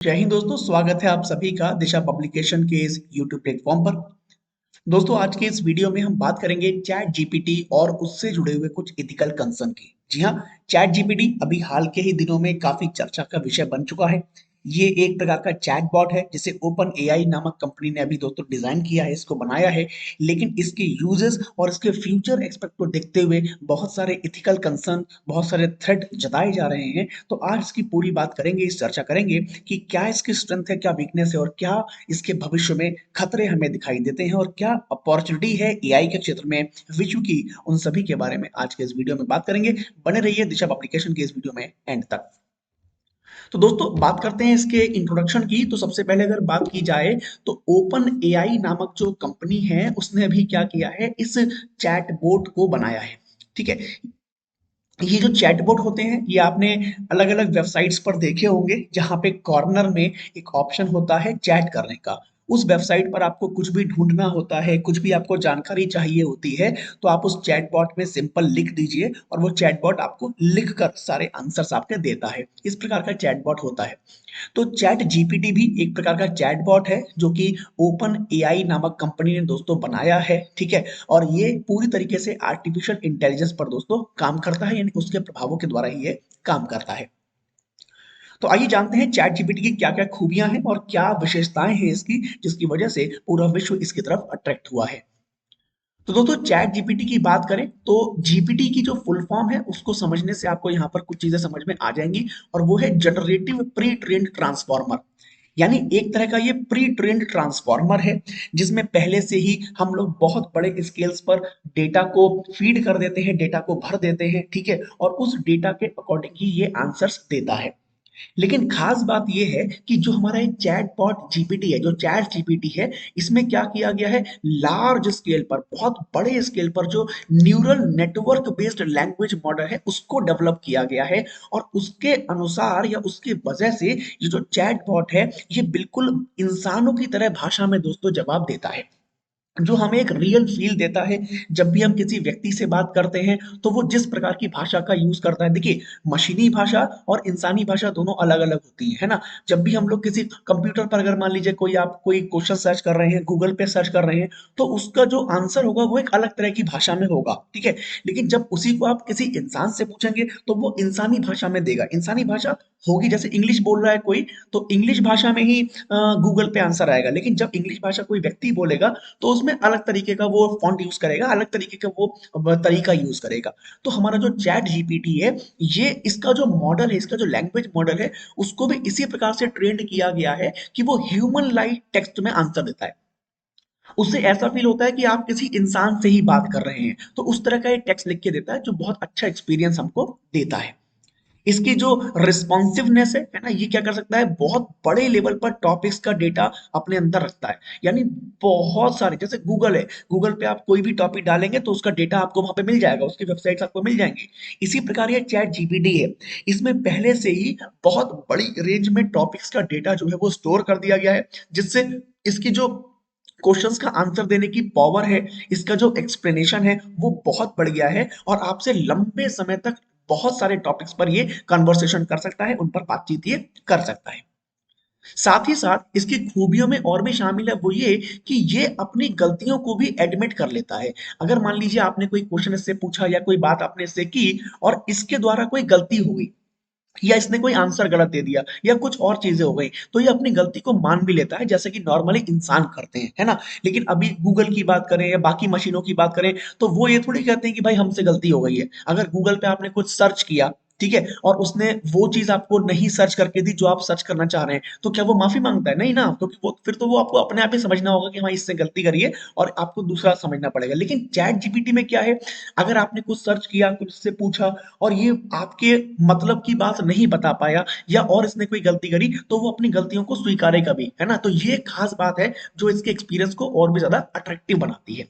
जय हिंद दोस्तों, स्वागत है आप सभी का दिशा पब्लिकेशन के इस यूट्यूब प्लेटफॉर्म पर। दोस्तों, आज के इस वीडियो में हम बात करेंगे चैट जीपीटी और उससे जुड़े हुए कुछ एथिकल कंसर्न की। जी हाँ, चैट जीपीटी अभी हाल के ही दिनों में काफी चर्चा का विषय बन चुका है। ये एक प्रकार का चैट बॉट है जिसे ओपन एआई नामक कंपनी ने अभी दोस्तों डिजाइन किया है, इसको बनाया है। लेकिन इसके यूजेस और इसके फ्यूचर एक्सपेक्ट को देखते हुए बहुत सारे इथिकल कंसर्न, बहुत सारे थ्रेट जताए जा रहे हैं। तो आज इसकी पूरी बात करेंगे, इस चर्चा करेंगे कि क्या इसकी स्ट्रेंथ है, क्या वीकनेस है और क्या इसके भविष्य में खतरे हमें दिखाई देते हैं और क्या अपॉर्चुनिटी है एआई के क्षेत्र में विश्व की। उन सभी के बारे में आज के इस वीडियो में बात करेंगे। बने रहिए दिशा पब्लिकेशन के इस वीडियो में एंड तक। तो दोस्तों, बात करते हैं इसके इंट्रोडक्शन की। तो सबसे पहले अगर बात की जाए तो ओपन एआई नामक जो कंपनी है उसने अभी क्या किया है, इस चैटबॉट को बनाया है। ठीक है, ये जो चैटबॉट होते हैं ये आपने अलग अलग वेबसाइट्स पर देखे होंगे, जहां पे कॉर्नर में एक ऑप्शन होता है चैट करने का। उस वेबसाइट पर आपको कुछ भी ढूंढना होता है, कुछ भी आपको जानकारी चाहिए होती है, तो आप उस चैटबॉट में सिंपल लिख दीजिए और वो चैटबॉट आपको लिख कर सारे आंसर्स आपके देता है। इस प्रकार का चैटबॉट होता है। तो चैट जीपीटी भी एक प्रकार का चैटबॉट है जो कि ओपन एआई नामक कंपनी ने दोस्तों बनाया है। ठीक है, और ये पूरी तरीके से आर्टिफिशियल इंटेलिजेंस पर दोस्तों काम करता है, यानी उसके प्रभावों के द्वारा ही ये काम करता है। तो आइए जानते हैं चैट जीपीटी की क्या क्या खूबियां हैं और क्या विशेषताएं हैं इसकी, जिसकी वजह से पूरा विश्व इसकी तरफ अट्रैक्ट हुआ है। तो दोस्तों, चैट जीपीटी की बात करें तो जीपीटी की जो फुल फॉर्म है उसको समझने से आपको यहाँ पर कुछ चीजें समझ में आ जाएंगी, और वो है जनरेटिव प्री ट्रेन्ड ट्रांसफॉर्मर। यानी एक तरह का ये प्री ट्रेन्ड ट्रांसफॉर्मर है, जिसमें पहले से ही हम लोग बहुत बड़े स्केल्स पर डेटा को फीड कर देते हैं, डेटा को भर देते हैं। ठीक है, और उस डेटा के अकॉर्डिंग ही ये आंसर्स देता है। लेकिन खास बात यह है कि जो हमारा एक चैटबॉट जीपीटी है, जो चैट जीपीटी है, इसमें क्या किया गया है, लार्ज स्केल पर, बहुत बड़े स्केल पर जो neural network based language model है उसको डेवलप किया गया है। और उसके अनुसार या उसके वजह से ये जो चैटबॉट है ये बिल्कुल इंसानों की तरह भाषा में दोस्तों जवाब देता है, जो हमें एक रियल फील देता है। जब भी हम किसी व्यक्ति से बात करते हैं तो वो जिस प्रकार की भाषा का यूज करता है, देखिए, मशीनी भाषा और इंसानी भाषा दोनों अलग अलग होती है ना। जब भी हम लोग किसी कंप्यूटर पर, अगर मान लीजिए कोई आप कोई क्वेश्चन सर्च कर रहे हैं, गूगल पे सर्च कर रहे हैं, तो उसका जो आंसर होगा वो एक अलग तरह की भाषा में होगा। ठीक है, लेकिन जब उसी को आप किसी इंसान से पूछेंगे तो वो इंसानी भाषा में देगा। इंसानी भाषा होगी, जैसे इंग्लिश बोल रहा है कोई, तो इंग्लिश भाषा में ही गूगल पे आंसर आएगा। लेकिन जब इंग्लिश भाषा कोई व्यक्ति बोलेगा तो उसमें अलग तरीके का वो फॉन्ट यूज करेगा, अलग तरीके का वो तरीका यूज करेगा। तो हमारा जो चैट जीपीटी है, ये इसका जो मॉडल है, इसका जो लैंग्वेज मॉडल है, उसको भी इसी प्रकार से ट्रेंड किया गया है कि वो ह्यूमन लाइक टेक्स्ट में आंसर देता है। उससे ऐसा फील होता है कि आप किसी इंसान से ही बात कर रहे हैं। तो उस तरह का एक टेक्स्ट लिख के देता है जो बहुत अच्छा एक्सपीरियंस हमको देता है। इसकी जो रिस्पॉन्सिवनेस है ना, ये क्या कर सकता है, बहुत बड़े लेवल पर टॉपिक्स का डेटा अपने अंदर रखता है। यानी बहुत सारे, जैसे गूगल है, गूगल पे आप कोई भी टॉपिक डालेंगे तो उसका डेटा आपको वहां पे मिल जाएगा, उसकी वेबसाइट्स आपको मिल जाएंगी। इसी प्रकार ये चैट जीपीटी है, इसमें पहले से ही बहुत बड़ी रेंज में टॉपिक्स का डेटा जो है वो स्टोर कर दिया गया है, जिससे इसकी जो क्वेश्चंस का आंसर देने की पावर है, इसका जो एक्सप्लेनेशन है वो बहुत बढ़ गया है, और आपसे लंबे समय तक बहुत सारे टॉपिक्स पर ये कन्वर्सेशन कर सकता है, उन पर बातचीत ये कर सकता है। साथ ही साथ इसकी खूबियों में और भी शामिल है वो ये कि ये अपनी गलतियों को भी एडमिट कर लेता है। अगर मान लीजिए आपने कोई क्वेश्चन इससे पूछा या कोई बात आपने इससे की और इसके द्वारा कोई गलती हो गई, या इसने कोई आंसर गलत दे दिया या कुछ और चीजें हो गई, तो ये अपनी गलती को मान भी लेता है, जैसे कि नॉर्मली इंसान करते हैं, है ना। लेकिन अभी गूगल की बात करें या बाकी मशीनों की बात करें तो वो ये थोड़ी कहते हैं कि भाई हमसे गलती हो गई है। अगर गूगल पे आपने कुछ सर्च किया, ठीक है, और उसने वो चीज आपको नहीं सर्च करके दी जो आप सर्च करना चाह रहे हैं, तो क्या वो माफी मांगता है? नहीं ना, क्योंकि वो फिर तो वो आपको अपने आप ही समझना होगा कि हाँ इससे गलती करी है, और आपको दूसरा समझना पड़ेगा। लेकिन चैट जीपीटी में क्या है, अगर आपने कुछ सर्च किया, कुछ से पूछा, और ये आपके मतलब की बात नहीं बता पाया, या और इसने कोई गलती करी, तो वो अपनी गलतियों को स्वीकारेगा भी, है ना। तो ये खास बात है जो इसके एक्सपीरियंस को और भी ज्यादा अट्रैक्टिव बनाती है।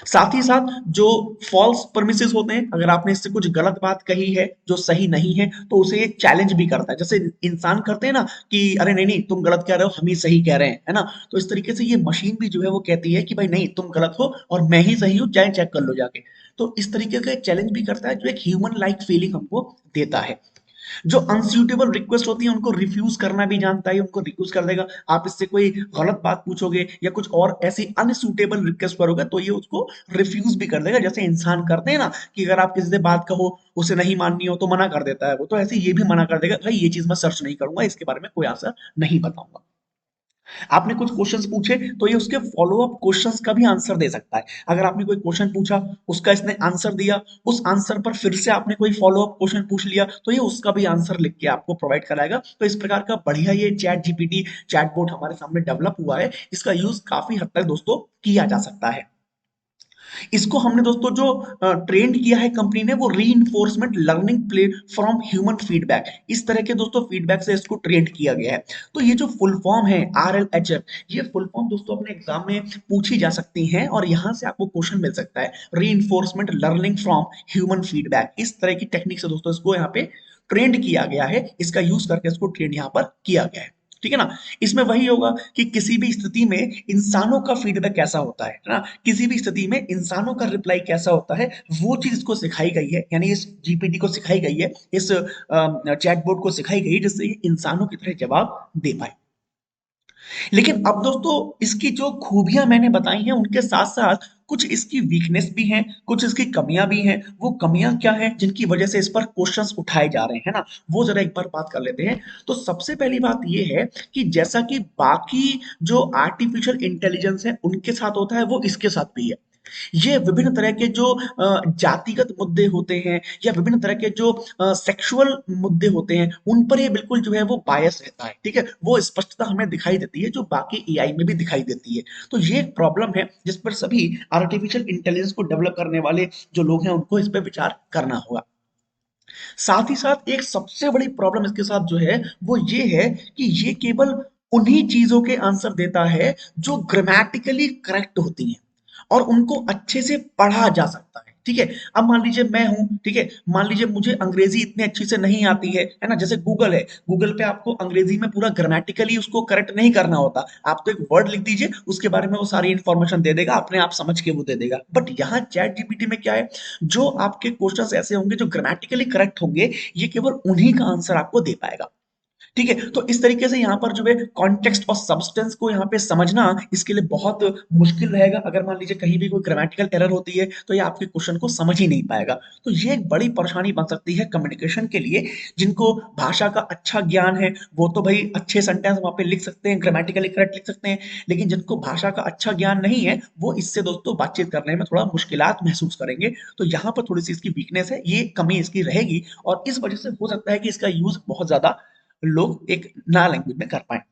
साथ ही साथ जो फॉल्स परमिसेस होते हैं, अगर आपने इससे कुछ गलत बात कही है जो सही नहीं है, तो उसे ये चैलेंज भी करता है। जैसे इंसान करते हैं ना कि अरे नहीं नहीं तुम गलत कह रहे हो, हम ही सही कह रहे हैं, है ना। तो इस तरीके से ये मशीन भी जो है वो कहती है कि भाई नहीं, तुम गलत हो और मैं ही सही हूँ, चाहे चेक कर लो जाके। तो इस तरीके का चैलेंज भी करता है जो एक ह्यूमन लाइक फीलिंग हमको देता है। जो अनस्यूटेबल रिक्वेस्ट होती है उनको रिफ्यूज करना भी जानता है, उनको रिफ्यूज कर देगा। आप इससे कोई गलत बात पूछोगे या कुछ और ऐसी अनसूटेबल रिक्वेस्ट करोगे तो ये उसको रिफ्यूज भी कर देगा, जैसे इंसान करते हैं ना कि अगर आप किसी से बात कहो उसे नहीं माननी हो तो मना कर देता है वो, तो ऐसे ये भी मना कर देगा, भाई ये चीज मैं सर्च नहीं करूंगा, इसके बारे में कोई आंसर नहीं बताऊंगा। आपने कुछ क्वेश्चंस पूछे तो ये उसके फॉलो अप क्वेश्चंस का भी आंसर दे सकता है। अगर आपने कोई क्वेश्चन पूछा, उसका इसने आंसर दिया, उस आंसर पर फिर से आपने कोई फॉलो अप क्वेश्चन पूछ लिया तो ये उसका भी आंसर लिख के आपको प्रोवाइड कराएगा। तो इस प्रकार का बढ़िया ये चैट जीपीटी चैटबॉट हमारे सामने डेवलप हुआ है, इसका यूज काफी हद तक दोस्तों किया जा सकता है। इसको हमने दोस्तों जो ट्रेंड किया है कंपनी ने, वो reinforcement learning play from human feedback, इस तरह के दोस्तों फीडबैक से इसको ट्रेंड किया गया है। तो ये जो फुल फॉर्म है RLHF, ये फुल फॉर्म दोस्तों अपने एग्जाम में पूछी जा सकती है और यहां से आपको क्वेश्चन मिल सकता है। Reinforcement learning from human feedback, इस तरह की टेक्निक से दोस्तों इसको यहाँ पे ट्रेंड किया गया है, इसका यूज करके इसको ट्रेंड यहाँ पर किया गया है। ठीक है ना। इसमें वही होगा कि किसी भी स्थिति में इंसानों का फीडबैक कैसा होता है ना, किसी भी स्थिति में इंसानों का रिप्लाई कैसा होता है, वो चीज इसको सिखाई गई है, यानी इस जीपीटी को सिखाई गई है, इस चैटबॉट को सिखाई गई है, जिससे ये इंसानों की तरह जवाब दे पाए। लेकिन अब दोस्तों इसकी जो खूबियां मैंने बताई हैं उनके साथ साथ कुछ इसकी वीकनेस भी हैं, कुछ इसकी कमियां भी हैं। वो कमियां क्या हैं जिनकी वजह से इस पर क्वेश्चंस उठाए जा रहे हैं ना, वो जरा एक बार बात कर लेते हैं। तो सबसे पहली बात ये है कि जैसा कि बाकी जो आर्टिफिशियल इंटेलिजेंस है उनके साथ होता है, वो इसके साथ भी है। ये विभिन्न तरह के जो जातिगत मुद्दे होते हैं या विभिन्न तरह के जो सेक्सुअल मुद्दे होते हैं उन पर ये बिल्कुल जो है वो बायस रहता है। ठीक है, वो स्पष्टता हमें दिखाई देती है जो बाकी एआई में भी दिखाई देती है। तो ये एक प्रॉब्लम है जिस पर सभी आर्टिफिशियल इंटेलिजेंस को डेवलप करने वाले जो लोग हैं उनको इस पर विचार करना होगा। साथ ही साथ एक सबसे बड़ी प्रॉब्लम इसके साथ जो है वो ये है कि ये केवल उन्हीं चीजों के आंसर देता है जो ग्रामेटिकली करेक्ट होती हैं और उनको अच्छे से पढ़ा जा सकता है। ठीक है, अब मान लीजिए मैं हूं, ठीक है, मान लीजिए मुझे अंग्रेजी इतनी अच्छी से नहीं आती है ना, जैसे गूगल है, गूगल पे आपको अंग्रेजी में पूरा ग्रामेटिकली उसको करेक्ट नहीं करना होता, आप तो एक वर्ड लिख दीजिए उसके बारे में वो सारी इंफॉर्मेशन दे देगा, अपने आप समझ के वो दे देगा। बट यहाँ चैट जीपीटी में क्या है, जो आपके क्वेश्चंस ऐसे होंगे जो ग्रामेटिकली करेक्ट होंगे, ये केवल उन्हीं का आंसर आपको दे पाएगा। ठीक है, तो इस तरीके से यहाँ पर जो है कॉन्टेक्स्ट और सब्सटेंस को यहाँ पे समझना इसके लिए बहुत मुश्किल रहेगा। अगर मान लीजिए कहीं भी कोई ग्रामेटिकल एरर होती है तो ये आपके क्वेश्चन को समझ ही नहीं पाएगा। तो ये एक बड़ी परेशानी बन सकती है कम्युनिकेशन के लिए। जिनको भाषा का अच्छा ज्ञान है वो तो भाई अच्छे सेंटेंस वहां पे लिख सकते हैं, ग्रामेटिकली करेक्ट लिख सकते हैं, लेकिन जिनको भाषा का अच्छा ज्ञान नहीं है वो इससे दोस्तों बातचीत करने में थोड़ा मुश्किलात महसूस करेंगे। तो यहाँ पर थोड़ी सी इसकी वीकनेस है, ये कमी इसकी रहेगी और इस वजह से हो सकता है कि इसका यूज बहुत ज्यादा लोग एक नया लैंग्वेज में कर पाए।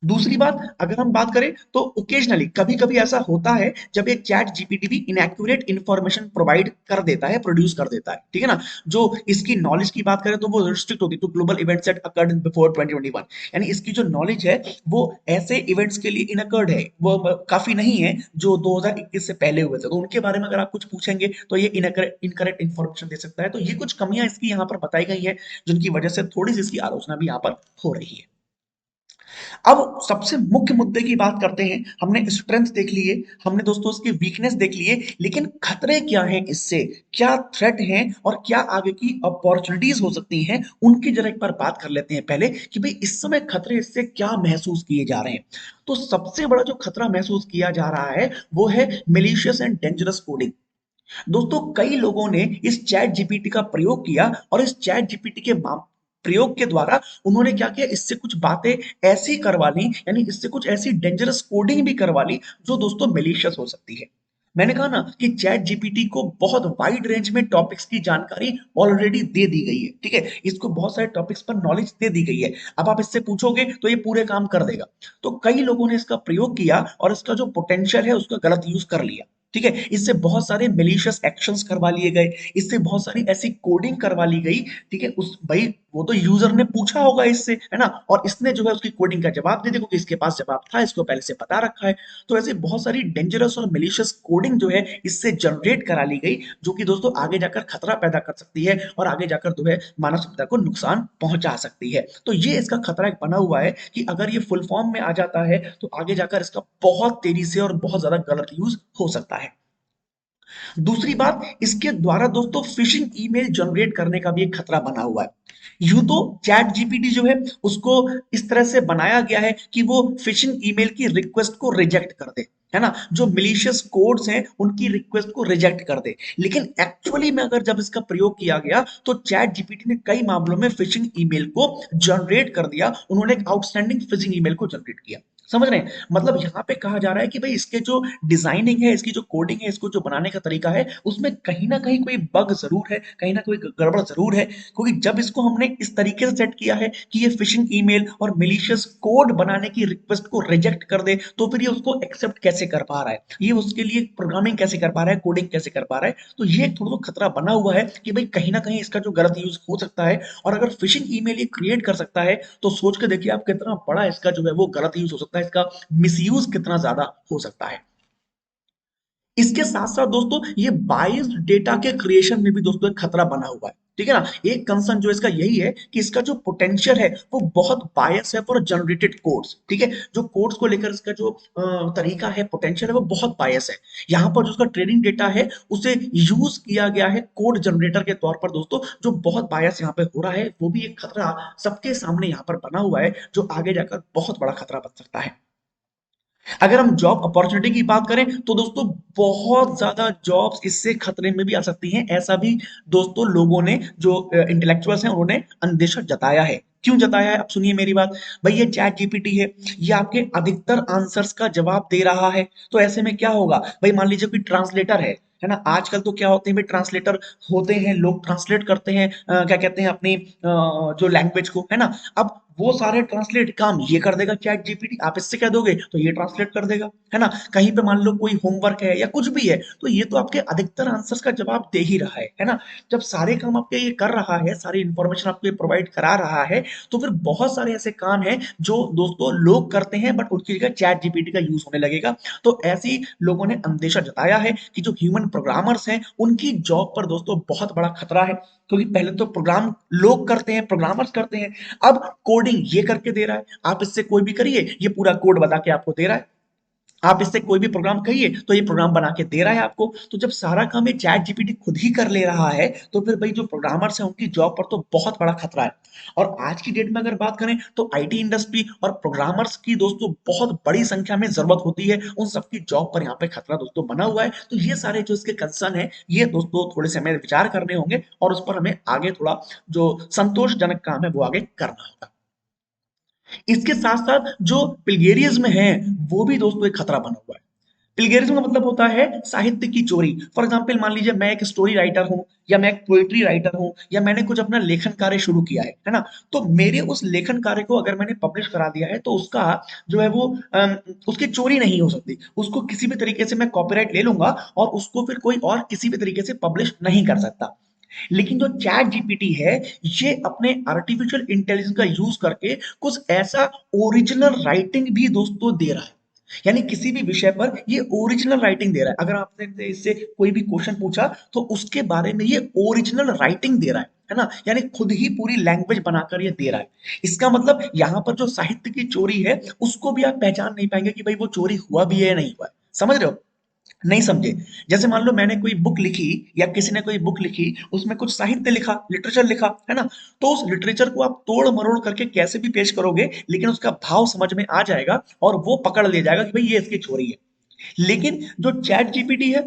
दूसरी बात अगर हम बात करें तो ओकेजनली कभी कभी ऐसा होता है जब एक चैट जीपीटी भी इनएक्यूरेट इंफॉर्मेशन प्रोवाइड कर देता है, प्रोड्यूस कर देता है। ठीक है ना, जो इसकी नॉलेज की बात करें तो वो रिस्ट्रिक्ट होती है to global events that occurred before 2021, यानी इसकी जो नॉलेज है वो ऐसे इवेंट्स के लिए इनअकर्ड है, वो काफी नहीं है जो 2021 से पहले हुए थे, तो उनके बारे में अगर आप कुछ पूछेंगे तो ये इनकरेक्ट इंफॉर्मेशन दे सकता है। तो ये कुछ कमियां इसकी यहाँ पर बताई गई है जिनकी वजह से थोड़ी सी इसकी आलोचना भी यहाँ पर हो रही है। अब सबसे मुख्य मुद्दे की बात करते हैं। हमने स्ट्रेंथ देख लिए, हमने दोस्तों उसकी वीकनेस देख लिए, लेकिन खतरे क्या हैं इससे, क्या थ्रेट हैं और क्या आगे की अपॉर्चुनिटीज हो सकती हैं, उनकी जरा एक बार बात कर लेते हैं पहले कि भाई इस समय खतरे इससे क्या महसूस किए जा रहे हैं। तो सबसे बड़ा जो खतरा महसूस किया जा रहा है वो है मिलीशियस एंड डेंजरस कोडिंग। दोस्तों कई लोगों ने इस चैट जीपीटी का प्रयोग किया और इस चैट जीपीटी के प्रयोग के द्वारा उन्होंने क्या किया, इससे कुछ बातें ऐसी करवा ली, यानी इससे कुछ ऐसी डेंजरस कोडिंग भी करवा ली जो दोस्तों मेलिशियस हो सकती है। मैंने कहा ना कि चैट जीपीटी को बहुत वाइड रेंज में टॉपिक्स की जानकारी ऑलरेडी दे दी गई है। ठीक है, इसको बहुत सारे टॉपिक्स पर नॉलेज दे दी गई है, अब आप इससे पूछोगे तो ये पूरे काम कर देगा। तो कई लोगों ने इसका प्रयोग किया और इसका जो पोटेंशियल है उसका गलत यूज कर लिया। ठीक है, इससे बहुत सारे मेलिशियस एक्शंस करवा लिए गए, इससे बहुत सारी ऐसी कोडिंग करवा ली गई। ठीक है, उस भाई वो तो यूजर ने पूछा होगा इससे, है ना, और इसने जो है उसकी कोडिंग का जवाब दे दिया क्योंकि इसके पास जवाब था, इसको पहले से पता रखा है। तो ऐसे बहुत सारी डेंजरस और मेलिशियस कोडिंग जो है इससे जनरेट करा ली गई, जो कि दोस्तों आगे जाकर खतरा पैदा कर सकती है और आगे जाकर जो है मानव सभ्यता को नुकसान पहुंचा सकती है। तो ये इसका खतरा एक बना हुआ है कि अगर ये फुल फॉर्म में आ जाता है तो आगे जाकर इसका बहुत तेजी से और बहुत ज्यादा गलत यूज हो सकता है। दूसरी बात, इसके द्वारा दोस्तों फिशिंग ईमेल जनरेट करने का भी एक खतरा बना हुआ है। यूं तो चैट जीपीटी जो है उसको इस तरह से बनाया गया है कि वो फिशिंग ईमेल की रिक्वेस्ट को रिजेक्ट कर दे, है ना, जो मिलीशियस कोड्स हैं उनकी रिक्वेस्ट को रिजेक्ट कर दे। लेकिन एक्चुअली में अगर जब इसका प्रयोग किया गया तो चैट जीपीटी ने कई मामलों में फिशिंग ईमेल को जनरेट कर दिया, उन्होंने एक आउटस्टैंडिंग फिशिंग ईमेल को जनरेट किया। समझ रहे हैं, मतलब यहाँ पे कहा जा रहा है कि भाई इसके जो डिजाइनिंग है, इसकी जो कोडिंग है, इसको जो बनाने का तरीका है, उसमें कहीं ना कहीं कोई बग जरूर है, कहीं ना कोई गड़बड़ जरूर है, क्योंकि जब इसको हमने इस तरीके से सेट किया है कि ये फिशिंग ईमेल और मिलीशियस कोड बनाने की रिक्वेस्ट को रिजेक्ट कर दे, तो फिर ये उसको एक्सेप्ट कैसे कर पा रहा है, ये उसके लिए प्रोग्रामिंग कैसे कर पा रहा है, कोडिंग कैसे कर पा रहा है। तो ये एक थोड़ा सा खतरा बना हुआ है कि भाई कहीं ना कहीं इसका जो गलत यूज हो सकता है, और अगर फिशिंग ईमेल ये क्रिएट कर सकता है तो सोच के देखिए आप कितना बड़ा इसका जो है वो गलत यूज हो सकता है, इसका मिसयूज कितना ज्यादा हो सकता है। इसके साथ साथ दोस्तों ये बायस्ड डेटा के क्रिएशन में भी दोस्तों एक खतरा बना हुआ है, ठीक है ना। एक कंसर्न जो इसका यही है कि इसका जो पोटेंशियल है वो बहुत बायस है फॉर जनरेटेड कोड्स, ठीक है, जो कोड्स को लेकर इसका जो तरीका है, पोटेंशियल है, वो बहुत बायस है। यहाँ पर जो उसका ट्रेनिंग डेटा है उसे यूज किया गया है कोड जनरेटर के तौर पर दोस्तों, जो बहुत बायस यहाँ पे हो रहा है, वो भी एक खतरा सबके सामने यहाँ पर बना हुआ है, जो आगे जाकर बहुत बड़ा खतरा बन सकता है। अगर हम जॉब अपॉर्चुनिटी की बात करें तो दोस्तों बहुत ज्यादा जॉब्स इससे खतरे में भी आ सकती हैं, ऐसा भी दोस्तों लोगों ने, जो इंटेलेक्चुअल्स हैं, उन्होंने अंदेशा जताया है। क्यों जताया है, अब सुनिए मेरी बात। भाई ये चैट जीपीटी है, ये आपके अधिकतर आंसर्स का जवाब दे रहा है, तो ऐसे में क्या होगा भाई, मान लीजिए कोई ट्रांसलेटर है ना, आजकल तो क्या होते हैं भाई, ट्रांसलेटर होते हैं, लोग ट्रांसलेट करते हैं क्या कहते हैं अपनी जो लैंग्वेज को, है ना। अब वो सारे ट्रांसलेट काम ये कर देगा चैट जीपीटी, आप इससे कह दोगे तो ये ट्रांसलेट कर देगा, है ना। कहीं पे मान लो कोई होमवर्क है या कुछ भी है, तो ये तो आपके अधिकतर आंसर्स का जवाब दे ही रहा है ना। जब सारे काम आपके ये कर रहा है, सारी इंफॉर्मेशन आपको ये प्रोवाइड करा रहा है, तो फिर बहुत सारे ऐसे काम हैं जो दोस्तों लोग करते हैं, बट उनकी जगह चैट जीपीटी का यूज होने लगेगा। तो ऐसे ही लोगों ने अंदेशा जताया है कि जो ह्यूमन प्रोग्रामर्स हैं उनकी जॉब पर दोस्तों बहुत बड़ा खतरा है, क्योंकि पहले तो प्रोग्राम लोग करते हैं, प्रोग्रामर्स करते हैं, अब कोडिंग ये करके दे रहा है, आप इससे कोई भी करिए ये पूरा कोड बता के आपको दे रहा है, आप इससे कोई भी प्रोग्राम कहिए तो ये प्रोग्राम बना के दे रहा है आपको। तो जब सारा काम ये चैट जीपीटी खुद ही कर ले रहा है, तो फिर भाई जो प्रोग्रामर्स हैं उनकी जॉब पर तो बहुत बड़ा खतरा है। और आज की डेट में अगर बात करें तो आईटी इंडस्ट्री और प्रोग्रामर्स की दोस्तों बहुत बड़ी संख्या में जरूरत होती है, उन सबकी जॉब पर यहाँ पे खतरा दोस्तों बना हुआ है। तो ये सारे जो इसके कंसर्न है, ये दोस्तों थोड़े से हमें विचार करने होंगे, और उस पर हमें आगे थोड़ा जो संतोषजनक काम है वो आगे करना होगा। इसके साथ साथ जो प्लेगियरिज्म है वो भी दोस्तों एक खतरा बना हुआ है। प्लेगियरिज्म का मतलब होता है साहित्य की चोरी। फॉर एग्जाम्पल मान लीजिए मैं एक स्टोरी राइटर हूँ, या मैं एक पोइट्री राइटर हूँ, या मैंने कुछ अपना लेखन कार्य शुरू किया है ना। तो मेरे उस लेखन कार्य को अगर मैंने पब्लिश करा दिया है तो उसका जो है वो उसकी चोरी नहीं हो सकती, उसको किसी भी तरीके से मैं कॉपीराइट ले लूंगा और उसको फिर कोई और किसी भी तरीके से पब्लिश नहीं कर सकता। लेकिन जो चैट जीपीटी है, ये अपने आर्टिफिशियल इंटेलिजेंस का यूज करके कुछ ऐसा ओरिजिनल राइटिंग भी दोस्तों दे रहा है, यानी किसी भी विषय पर ये ओरिजिनल राइटिंग दे रहा है। अगर आपने इससे कोई भी क्वेश्चन पूछा तो उसके बारे में ये ओरिजिनल राइटिंग दे रहा है ना, यानी खुद ही पूरी लैंग्वेज बनाकर ये दे रहा है। इसका मतलब यहाँ पर जो साहित्य की चोरी है उसको भी आप पहचान नहीं पाएंगे कि भाई वो चोरी हुआ भी है या नहीं हुआ है। समझ रहे हो, नहीं समझे। जैसे मान लो मैंने कोई बुक लिखी, या किसी ने कोई बुक लिखी, उसमें कुछ साहित्य लिखा, लिटरेचर लिखा, है ना। तो उस लिटरेचर को आप तोड़ मरोड़ करके कैसे भी पेश करोगे, लेकिन उसका भाव समझ में आ जाएगा और वो पकड़ ले जाएगा कि भाई ये इसकी चोरी है। लेकिन जो चैट जीपीटी है,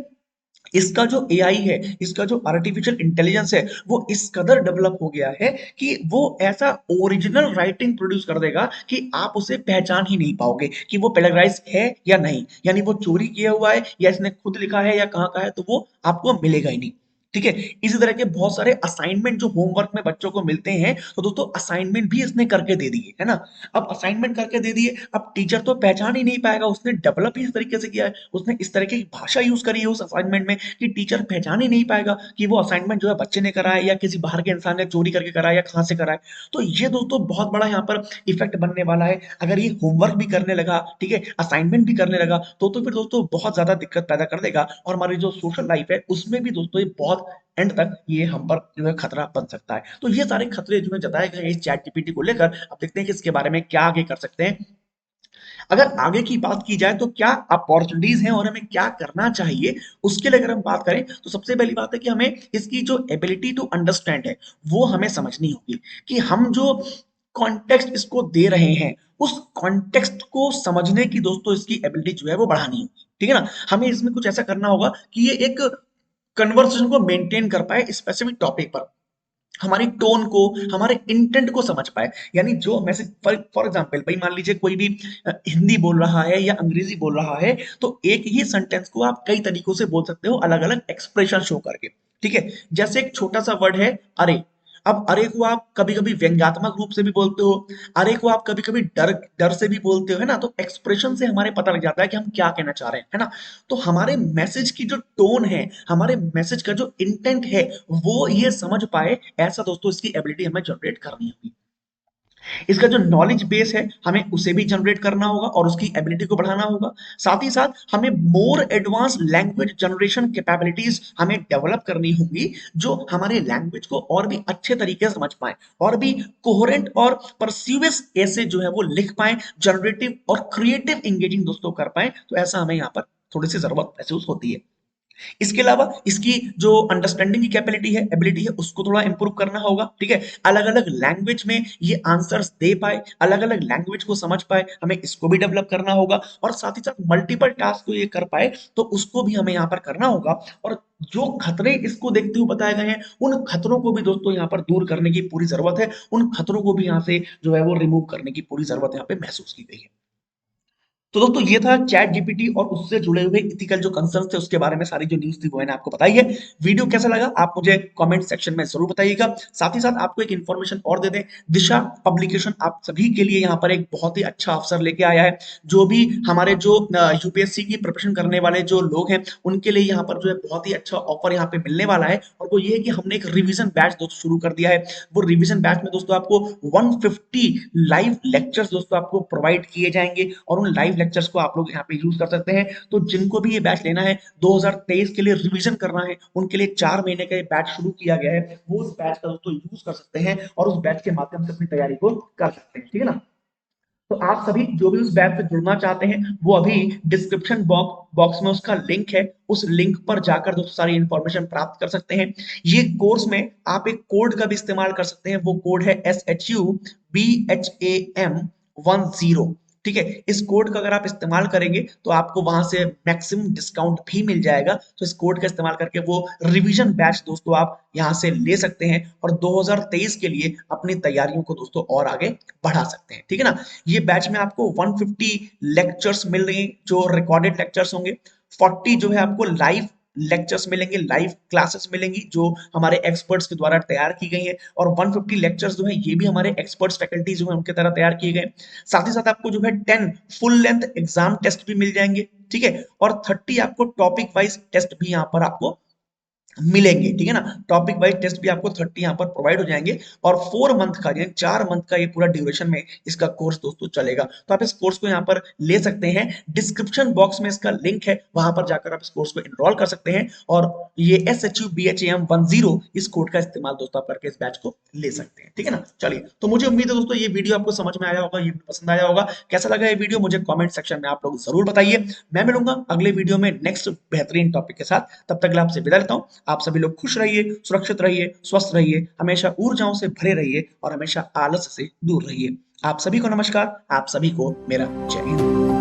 इसका जो एआई है, इसका जो आर्टिफिशियल इंटेलिजेंस है, वो इस कदर डेवलप हो गया है कि वो ऐसा ओरिजिनल राइटिंग प्रोड्यूस कर देगा कि आप उसे पहचान ही नहीं पाओगे कि वो प्लेगराइज है या नहीं, यानी वो चोरी किया हुआ है या इसने खुद लिखा है या कहाँ का है, तो वो आपको मिलेगा ही नहीं। ठीक है। इसी तरह के बहुत सारे असाइनमेंट जो होमवर्क में बच्चों को मिलते हैं, तो दोस्तों असाइनमेंट भी इसने करके दे दिए, है ना। अब असाइनमेंट करके दे दिए, अब टीचर तो पहचान ही नहीं पाएगा, उसने डेवलप ही इस तरीके से किया है, उसने इस तरह की भाषा यूज करी है उस असाइनमेंट में कि टीचर पहचान ही नहीं पाएगा कि वो असाइनमेंट जो है बच्चे ने करा है या किसी बाहर के इंसान ने चोरी करके करा है या कहाँ से करा है। तो ये दोस्तों बहुत बड़ा यहाँ पर इफेक्ट बनने वाला है। अगर ये होमवर्क भी करने लगा, ठीक है, असाइनमेंट भी करने लगा, तो फिर दोस्तों बहुत ज्यादा दिक्कत पैदा कर देगा, और हमारी जो सोशल लाइफ है उसमें भी दोस्तों ये बहुत एंड तक ये हम पर जो है खतरा बन सकता है। तो ये सारे खतरे जो है जताए गए हैं इस चैट जीपीटी को लेकर, अब देखते हैं कि इसके बारे में क्या आगे कर सकते हैं। अगर आगे की बात की जाए तो क्या अपॉर्चुनिटीज हैं और हमें क्या करना चाहिए, उसके लिए अगर हम बात करें तो सबसे पहली बात है कि हमें इसकी जो एबिलिटी टू अंडरस्टैंड है वो हमें समझनी होगी कि हम जो कॉन्टेक्स्ट इसको दे रहे हैं उस कॉन्टेक्स्ट को समझने की दोस्तों इसकी एबिलिटी जो है वो बढ़ानी होगी, ठीक है ना। हमें इसमें कुछ ऐसा करना होगा कि ये एक कन्वर्सेशन को मेंटेन कर पाए स्पेसिफिक टॉपिक पर, हमारी टोन को, हमारे इंटेंट को समझ पाए। यानी जो मैसेज फॉर एग्जांपल भाई मान लीजिए कोई भी हिंदी बोल रहा है या अंग्रेजी बोल रहा है तो एक ही सेंटेंस को आप कई तरीकों से बोल सकते हो अलग अलग एक्सप्रेशन शो करके, ठीक है। जैसे एक छोटा सा वर्ड है अरे, अब अरे को आप कभी कभी व्यंग्यात्मक रूप से भी बोलते हो, अरे को आप कभी कभी डर डर से भी बोलते हो, है ना। तो एक्सप्रेशन से हमारे पता लग जाता है कि हम क्या कहना चाह रहे हैं, है ना। तो हमारे मैसेज की जो टोन है, हमारे मैसेज का जो इंटेंट है वो ये समझ पाए, ऐसा दोस्तों इसकी एबिलिटी हमें जनरेट करनी होगी। इसका जो नॉलेज बेस है हमें उसे भी जनरेट करना होगा और उसकी एबिलिटी को बढ़ाना होगा। साथ ही साथ हमें more advance language generation capabilities हमें डेवलप करनी होगी जो हमारे लैंग्वेज को और भी अच्छे तरीके से समझ पाए और भी कोहेरेंट और परस्यूएस ऐसे जो है वो लिख पाए, जनरेटिव और क्रिएटिव इंगेजिंग दोस्तों कर पाए। तो ऐसा हमें यहाँ पर थोड़ी सी जरूरत महसूस होती है। इसके अलावा इसकी जो अंडरस्टैंडिंग की कैपेबिलिटी है, एबिलिटी है, उसको थोड़ा इंप्रूव करना होगा, ठीक है। अलग अलग लैंग्वेज में ये आंसर्स दे पाए, अलग अलग लैंग्वेज को समझ पाए, हमें इसको भी डेवलप करना होगा। और साथ ही साथ मल्टीपल टास्क को ये कर पाए तो उसको भी हमें यहाँ पर करना होगा। और जो खतरे इसको देखते हुए बताए गए हैं उन खतरों को भी दोस्तों यहाँ पर दूर करने की पूरी जरूरत है, उन खतरों को भी यहाँ से जो है वो रिमूव करने की पूरी जरूरत यहाँ पे महसूस की गई है। तो दोस्तों ये था चैट जीपीटी और उससे जुड़े हुए इथिकल जो कंसर्न्स थे उसके बारे में सारी जो न्यूज़ थी वो मैंने आपको बताई है। वीडियो कैसा लगा आप मुझे कमेंट सेक्शन में जरूर बताइएगा। साथ ही साथ आपको एक इन्फॉर्मेशन और दे दें, दिशा पब्लिकेशन आप सभी के लिए यहाँ पर एक बहुत ही अच्छा अवसर लेके आया है। जो भी हमारे जो यूपीएससी की प्रिपरेशन करने वाले जो लोग हैं उनके लिए यहाँ पर जो है बहुत ही अच्छा ऑफर यहाँ पे मिलने वाला है। और वो ये है कि हमने एक रिवीजन बैच दोस्तों शुरू कर दिया है। वो रिवीजन बैच में दोस्तों आपको 150 लाइव लेक्चर्स दोस्तों आपको प्रोवाइड किए जाएंगे और उन लाइव लेक्चर्स को आप लोग यहाँ पे यूज कर सकते हैं। तो जिनको भी ये बैच लेना है, 2023 के लिए रिवीजन करना है, उनके लिए 4 महीने का ये बैच शुरू किया गया है, वो उस बैच का दोस्तों यूज कर सकते हैं और उस बैच के माध्यम से अपनी तैयारी को कर सकते हैं, ठीक है ना। तो आप सभी जो भी उस बैच से जुड़ना चाहते हैं वो अभी डिस्क्रिप्शन बॉक्स में उसका लिंक है, उस लिंक पर जाकर दोस्तों सारी इंफॉर्मेशन प्राप्त कर सकते हैं। ये कोर्स में आप एक कोड का भी इस्तेमाल कर सकते हैं, वो कोड है SHUBHAM10, ठीक है। इस कोड का अगर आप इस्तेमाल करेंगे तो आपको वहां से मैक्सिमम डिस्काउंट भी मिल जाएगा। तो इस कोड का इस्तेमाल करके वो रिवीजन बैच दोस्तों आप यहां से ले सकते हैं और 2023 के लिए अपनी तैयारियों को दोस्तों और आगे बढ़ा सकते हैं, ठीक है ना। ये बैच में आपको 150 लेक्चर्स मिल रहे हैं जो रिकॉर्डेड लेक्चर्स होंगे, 40 जो है आपको लाइव लेक्चर्स मिलेंगे, लाइव क्लासेस मिलेंगी जो हमारे एक्सपर्ट्स के द्वारा तैयार की गई हैं। और 150 लेक्चर्स जो है ये भी हमारे एक्सपर्ट्स फैकल्टी जो है उनके द्वारा तैयार किए गए। साथ ही साथ आपको जो है 10 फुल लेंथ एग्जाम टेस्ट भी मिल जाएंगे, ठीक है। और 30 आपको टॉपिक वाइज टेस्ट भी यहाँ पर आपको मिलेंगे, ठीक है ना। टॉपिक वाइज टेस्ट भी आपको 30 यहाँ पर प्रोवाइड हो जाएंगे और 4 मंथ का यानी 4 मंथ का ये पूरा ड्यूरेशन में इसका कोर्स दोस्तों चलेगा। तो आप इस कोर्स को यहाँ पर ले सकते हैं, डिस्क्रिप्शन बॉक्स में इसका लिंक है, वहां पर जाकर आप इस कोर्स को एनरोल कर सकते हैं और ये SHUBHAM10 इस कोड का इस्तेमाल दोस्तों आप करके इस बैच को ले सकते हैं, ठीक है ना। चलिए, तो मुझे उम्मीद है दोस्तों ये वीडियो आपको समझ में आया होगा, ये पसंद आया होगा। कैसा लगा ये वीडियो मुझे कमेंट सेक्शन में आप लोग जरूर बताइए। मैं मिलूंगा अगले वीडियो में नेक्स्ट बेहतरीन टॉपिक के साथ, तब तक आपसे विदा लेता हूँ। आप सभी लोग खुश रहिए, सुरक्षित रहिए, स्वस्थ रहिए, हमेशा ऊर्जाओं से भरे रहिए और हमेशा आलस से दूर रहिए। आप सभी को नमस्कार, आप सभी को मेरा जय हिंद।